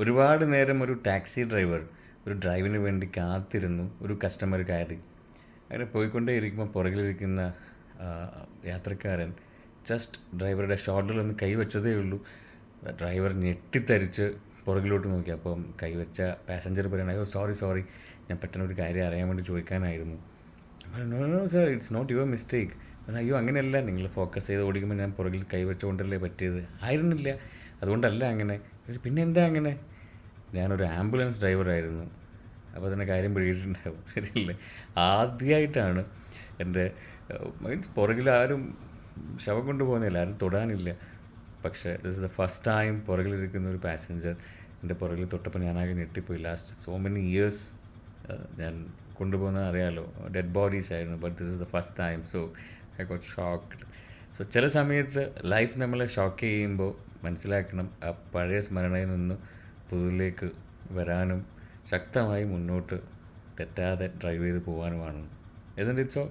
ഒരുപാട് നേരം ഒരു ടാക്സി ഡ്രൈവർ ഒരു ഡ്രൈവിന് വേണ്ടി കാത്തിരുന്നു. ഒരു കസ്റ്റമർ കയറി. അങ്ങനെ പോയിക്കൊണ്ടേ ഇരിക്കുമ്പോൾ പുറകിലിരിക്കുന്ന ആ, യാത്രക്കാരൻ ജസ്റ്റ് ഡ്രൈവറുടെ ഷോൾഡറിലൊന്ന് കൈവച്ചതേ ഉള്ളൂ. ഡ്രൈവർ ഞെട്ടിത്തരിച്ച് പുറകിലോട്ട് നോക്കി. അപ്പം കൈവച്ച പാസഞ്ചർ പറയണം, അയ്യോ സോറി സോറി, ഞാൻ പെട്ടെന്ന് ഒരു കാര്യം അറിയാൻ വേണ്ടി ചോദിക്കാനായിരുന്നു. No no sir, it's not your mistake. അയ്യോ അങ്ങനെയല്ല, നിങ്ങൾ ഫോക്കസ് ചെയ്ത് ഓടിക്കുമ്പോൾ ഞാൻ പുറകിൽ കൈവച്ചുകൊണ്ടല്ലേ പറ്റിയത്. ആയിരുന്നില്ല, അതുകൊണ്ടല്ല അങ്ങനെ. പിന്നെ എന്താ അങ്ങനെ? ഞാനൊരു ആംബുലൻസ് ഡ്രൈവറായിരുന്നു. അപ്പോൾ തന്നെ കാര്യം പിടിയിട്ടുണ്ടാവും, ശരിയല്ലേ? ആദ്യമായിട്ടാണ് എൻ്റെ മീൻസ് പുറകിൽ ആരും ശവം കൊണ്ടുപോകുന്നില്ല, ആരും തൊടാനില്ല. പക്ഷേ this is the first time പുറകിലിരിക്കുന്ന ഒരു പാസഞ്ചർ എൻ്റെ പുറകിൽ തൊട്ടപ്പോൾ ഞാനാകെ ഞെട്ടിപ്പോയി. ലാസ്റ്റ് സോ മെനി ഇയേഴ്സ് ഞാൻ കൊണ്ടുപോകുന്നത് അറിയാലോ, ഡെഡ് ബോഡീസ് ആയിരുന്നു. But this is the first time, so I got shocked. So ചില സമയത്ത് ലൈഫ് നമ്മളെ ഷോക്ക് ചെയ്യുമ്പോൾ മനസ്സിലാക്കണം, ആ പഴയ സ്മരണയിൽ നിന്ന് പുതിലേക്ക് വരാനും ശക്തമായി മുന്നോട്ട് തെറ്റാതെ ഡ്രൈവ് ചെയ്ത് പോകാനുമാണ്. Isn't it so?